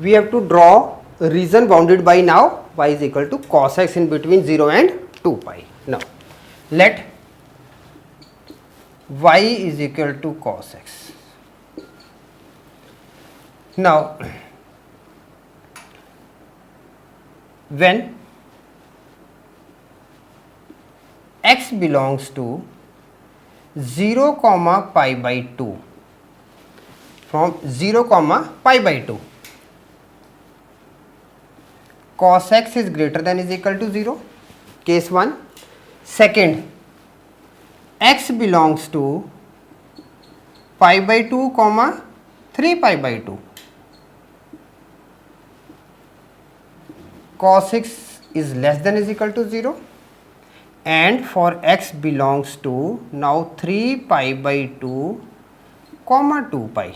we have to draw a region bounded by now y is equal to cos x in between 0 and 2 pi. Now let y is equal to cos x. Now when x belongs to 0 comma pi by 2, from 0 comma pi by 2, cos x is greater than is equal to 0, case 1. Second, x belongs to pi by 2 comma 3 pi by 2, cos x is less than is equal to 0, and for x belongs to now 3 pi by 2 comma 2 pi,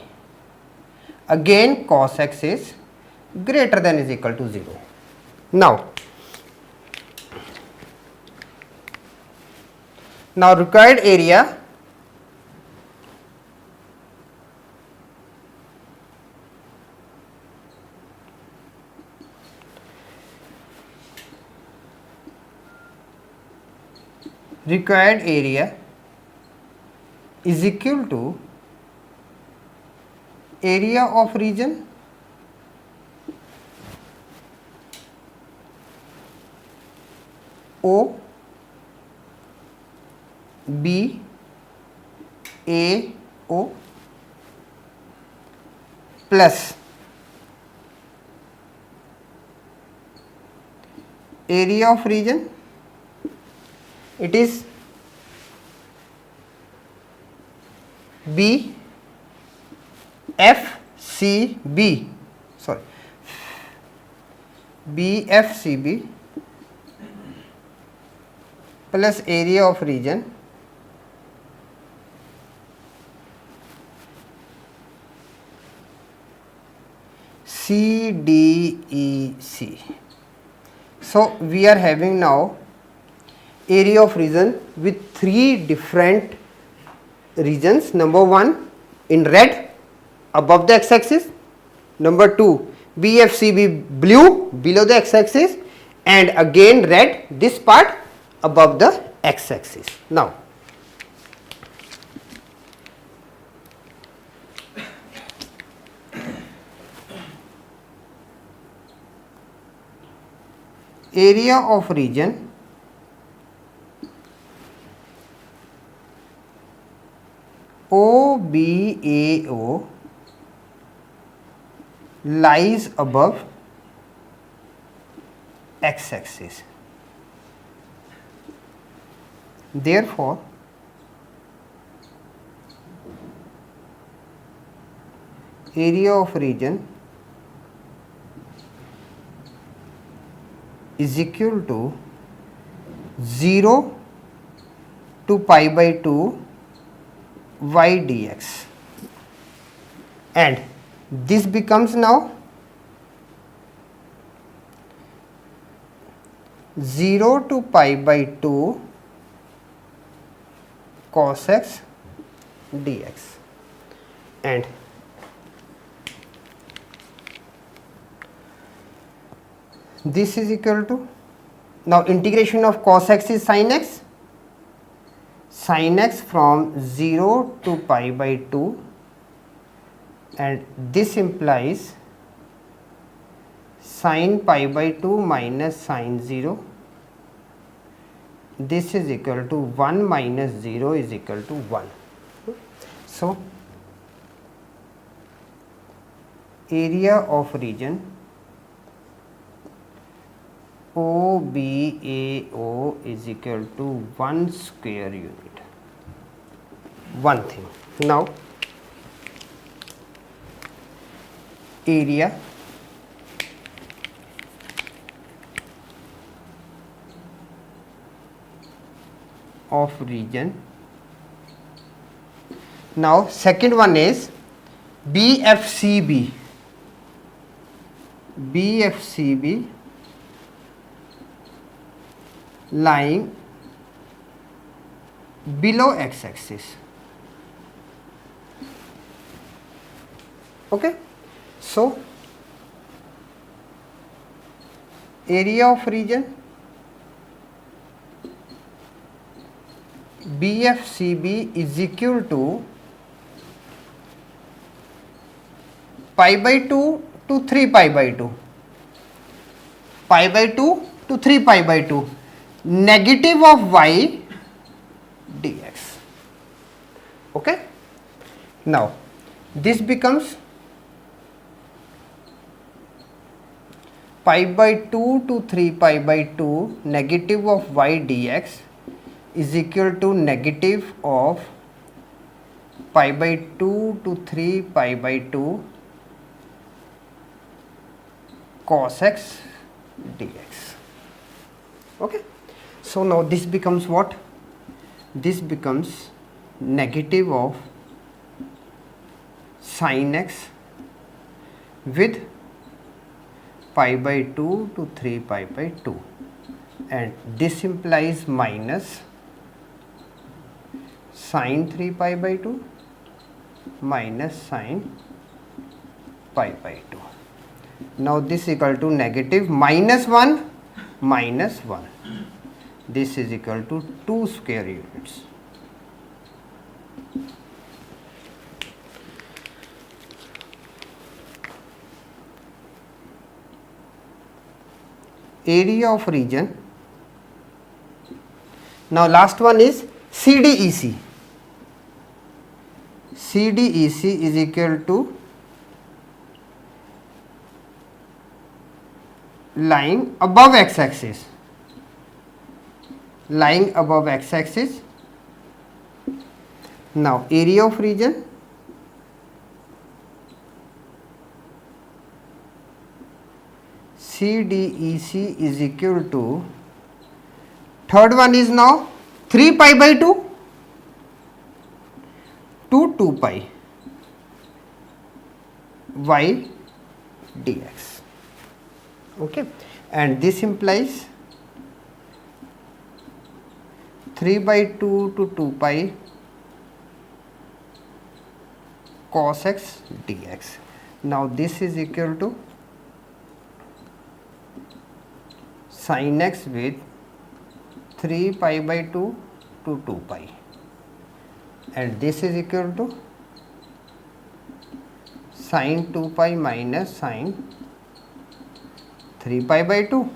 again cos x is greater than is equal to 0. Now required area is equal to area of region O B A O plus area of region, it is B F C B, sorry, B F C B plus area of region C D E C. So we are having now area of region with 3 different regions. Number 1 in red above the x-axis, number 2 BFCB blue below the x-axis, and again red this part above the x-axis. Now area of region OBAO lies above x-axis. Therefore, area of region is equal to 0 to pi by 2 y dx, and this becomes now 0 to pi by 2 cos x dx, and this is equal to, now integration of cos x is sin x, from 0 to pi by 2, and this implies sin pi by 2 minus sin 0, this is equal to 1 minus 0 is equal to 1. So area of region OBAO is equal to 1 square unit. One thing. Now area of region. Now second one is BFCB. BFCB lying below x-axis. Okay, so area of region BFCB is equal to pi by 2 to 3 pi by 2, pi by 2 to 3 pi by 2, negative of y dx. Okay. Now this becomes pi by 2 to 3 pi by 2 negative of y dx is equal to negative of pi by 2 to 3 pi by 2 cos x dx. Okay. So now this becomes what? This becomes negative of sin x with pi by 2 to 3 pi by 2, and this implies minus sin 3 pi by 2 minus sin pi by 2. Now this is equal to negative minus 1 minus 1. This is equal to 2 square units. Area of region. Now last one is CDEC. CDEC is equal to lying above x-axis, lying above x-axis. Now area of region CDEC is equal to, third one is now 3 pi by 2 to 2 pi y dx. Okay, and this implies 3 by 2 to 2 pi cos x dx. Now this is equal to sin x with 3 pi by 2 to 2 pi, and this is equal to sin 2 pi minus sin 3 pi by 2,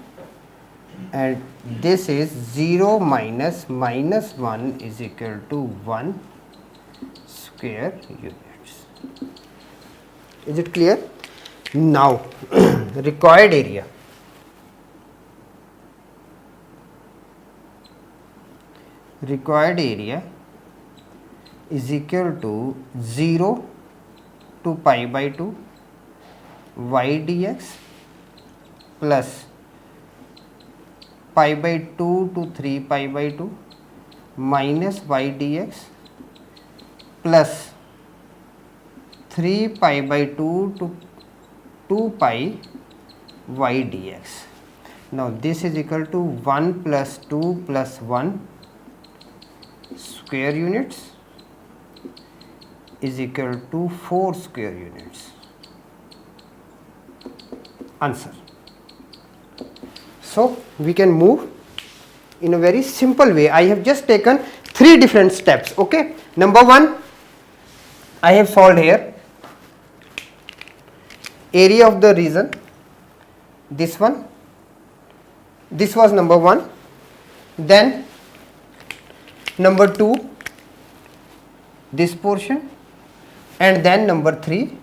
and this is 0 minus minus 1 is equal to 1 square units. Is it clear? Now required area. Required area is equal to 0 to pi by 2 y dx plus pi by 2 to 3 pi by 2 minus y dx plus 3 pi by 2 to 2 pi y dx. Now this is equal to 1 plus 2 plus 1 square units is equal to 4 square units. Answer. So we can move in a very simple way. I have just taken 3 different steps. Okay. Number 1, I have solved here area of the region. This one. This was number 1. Then number 2, this portion, and then number 3,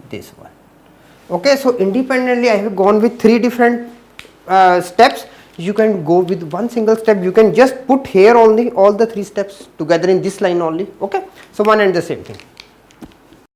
this one. Okay, so independently I have gone with 3 different steps. You can go with one single step. You can just put here only all the 3 steps together in this line only. Okay, so one and the same thing.